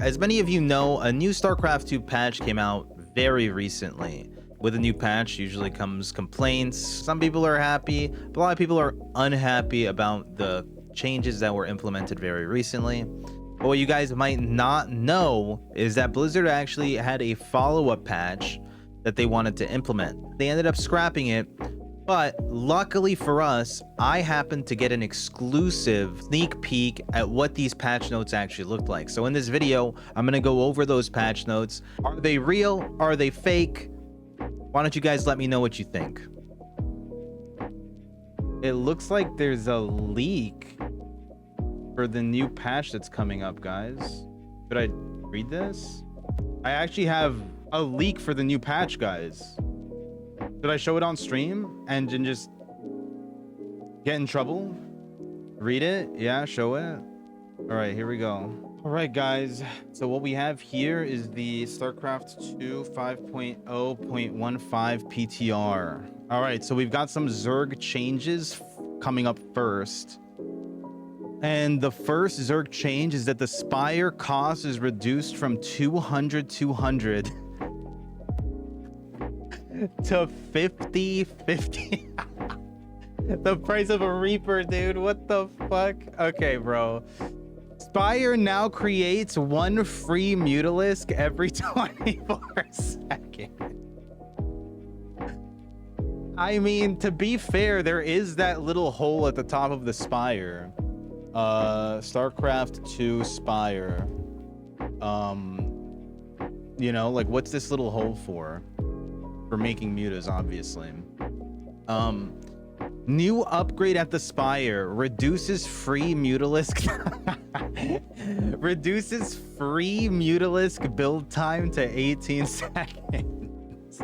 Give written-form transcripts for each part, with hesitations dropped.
As many of you know, a new StarCraft 2 patch came out very recently. With a new patch usually comes complaints. Some people are happy, but a lot of people are unhappy about the changes that were implemented very recently. But what you guys might not know is that Blizzard actually had a follow-up patch that they wanted to implement. They ended up scrapping it, but luckily for us, I happened to get an exclusive sneak peek at what these patch notes actually looked like. So in this video, I'm going to go over those patch notes. Are they real? Are they fake? Why don't you guys let me know what you think? It looks like there's a leak for the new patch that's coming up, guys. Should I read this? I actually have a leak for the new patch, guys. Should I show it on stream and just get in trouble? Read it? Yeah, show it. All right, here we go. All right, guys. So what we have here is the StarCraft 2 5.0.15 PTR. All right, so we've got some Zerg changes coming up first. And the first Zerg change is that the Spire cost is reduced from 200 to 50. The price of a Reaper, dude. What the fuck? Okay, bro. Spire now creates one free Mutalisk every 24 seconds. I mean, to be fair, there is that little hole at the top of the Spire. StarCraft 2 Spire. You know, like, what's this little hole for? For making mutas, obviously. New upgrade at the Spire reduces free Mutalisk reduces free Mutalisk build time to 18 seconds.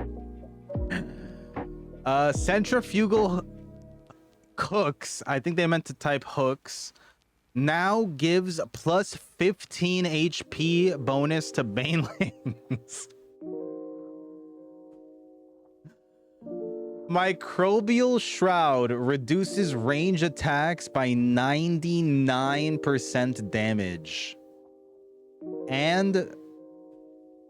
Centrifugal hooks, I think they meant to type hooks, now gives plus 15 HP bonus to banelings. Microbial Shroud reduces range attacks by 99% damage. And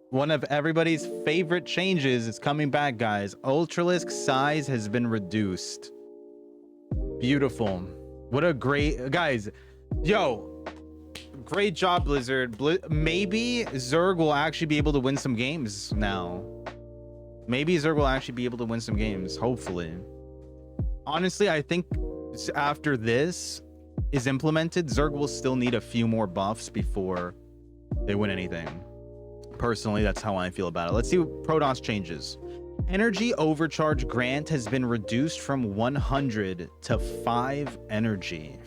one of everybody's favorite changes is coming back, guys. Ultralisk size has been reduced. Beautiful. What a great... Guys, yo, great job, Blizzard. Maybe Zerg will actually be able to win some games now. Maybe Zerg will actually be able to win some games, hopefully. Honestly, I think after this is implemented, Zerg will still need a few more buffs before they win anything. Personally, that's how I feel about it. Let's see what Protoss changes. Energy Overcharge Grant has been reduced from 100 to 5 energy.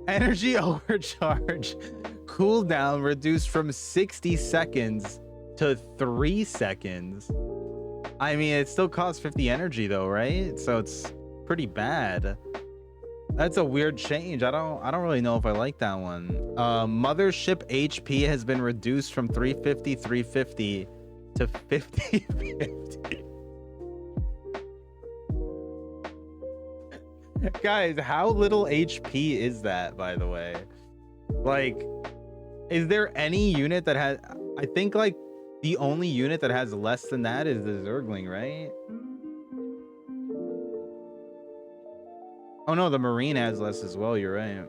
Energy Overcharge cooldown reduced from 60 seconds to 3 seconds. I mean, it still costs 50 energy though, right? So it's pretty bad. That's a weird change. I don't really know if I like that one. Mothership HP has been reduced from 350 to 50. Guys, how little HP is that, by the way? Like, is there any unit that has... I think, like, the only unit that has less than that is the Zergling, right? Oh, no, the Marine has less as well. You're right.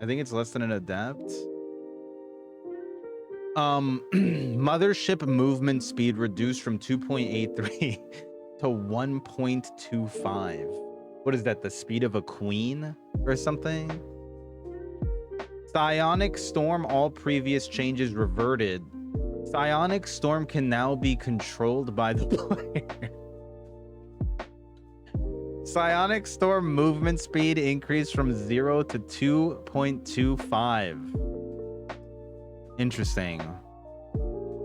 I think it's less than an Adept. Mothership movement speed reduced from 2.83 to 1.25. What is that? The speed of a queen or something? Psionic Storm, all previous changes reverted. Psionic Storm can now be controlled by the player. Psionic Storm movement speed increased from 0 to 2.25. Interesting.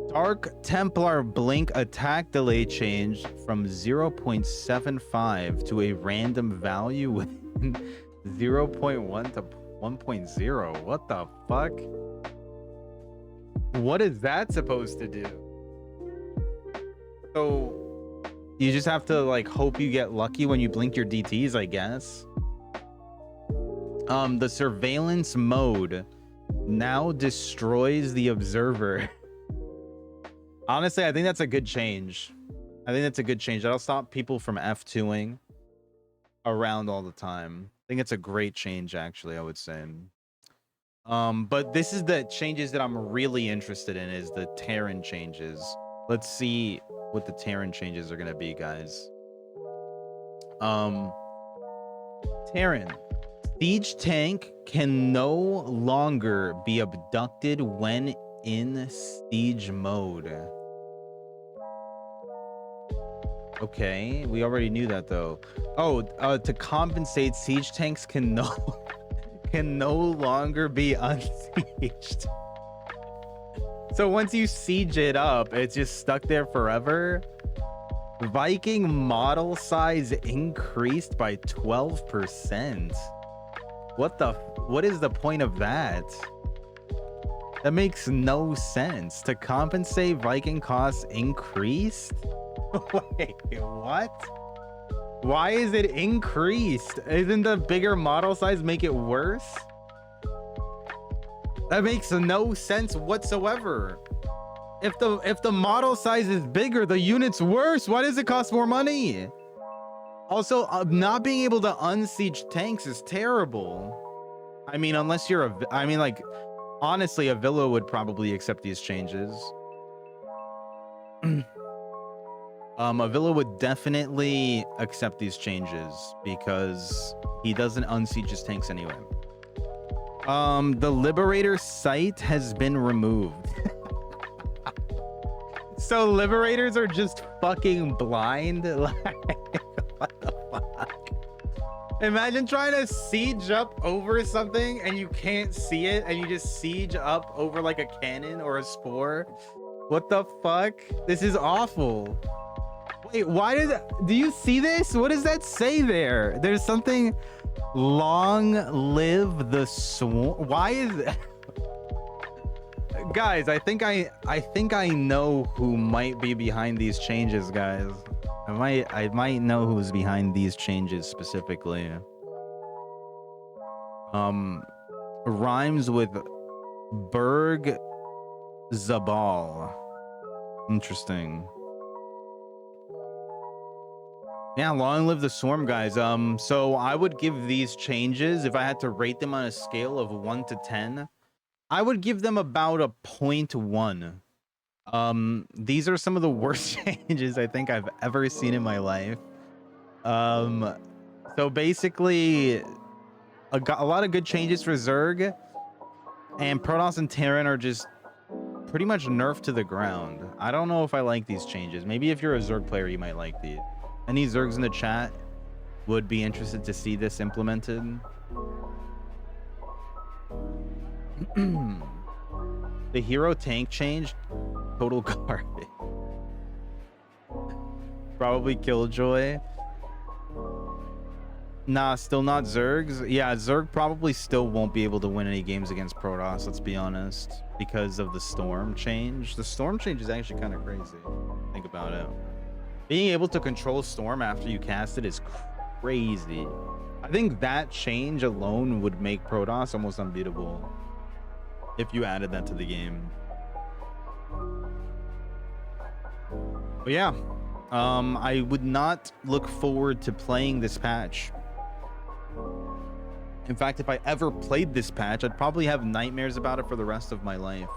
Dark Templar Blink attack delay changed from 0.75 to a random value within 0.1 to 1.0. What the fuck? What is that supposed to do? So you just have to like hope you get lucky when you blink your DTs, I guess. The surveillance mode now destroys the observer. Honestly, I think that's a good change. That'll stop people from F2ing around all the time. I think it's a great change, actually, I would say. But this is the changes that I'm really interested in, is the Terran changes. Let's see what the Terran changes are gonna be, guys. Terran. Siege tank can no longer be abducted when in siege mode. Okay, we already knew that though. Oh, to compensate, siege tanks can no longer be unsieged. So once you siege it up, it's just stuck there forever. Viking model size increased by 12%. What is the point of that? That makes no sense. To compensate, Viking costs increased? Wait, what? Why is it increased? Isn't the bigger model size make it worse? That makes no sense whatsoever. If the model size is bigger, the unit's worse. Why does it cost more money? Also, not being able to unsiege tanks is terrible. I mean, unless you're honestly, a villa would probably accept these changes. A villa would definitely accept these changes because he doesn't unsiege his tanks anyway. The Liberator site has been removed. So Liberators are just fucking blind? Like, what the fuck? Imagine trying to siege up over something and you can't see it and you just siege up over like a cannon or a spore. What the fuck? This is awful. Wait, do you see this? What does that say there? There's something, long live the swarm. Why is it? Guys, I think I know who might be behind these changes, guys. I might know who's behind these changes specifically. Rhymes with Berg Zabal. Interesting. Yeah, long live the swarm, guys. So I would give these changes, if I had to rate them on a scale of 1 to 10, I would give them about a 0.1. These are some of the worst changes I think I've ever seen in my life. So basically, a lot of good changes for Zerg, and Protoss and Terran are just pretty much nerfed to the ground. I don't know if I like these changes. Maybe if you're a Zerg player, you might like these. Any Zergs in the chat would be interested to see this implemented. The hero tank change, total garbage. Probably Killjoy. Nah, still not Zergs. Yeah, Zerg probably still won't be able to win any games against Protoss, let's be honest, because of the storm change. The storm change is actually kind of crazy. Think about it. Being able to control storm after you cast it is crazy. I think that change alone would make Protoss almost unbeatable if you added that to the game. But yeah, I would not look forward to playing this patch. In fact, if I ever played this patch, I'd probably have nightmares about it for the rest of my life.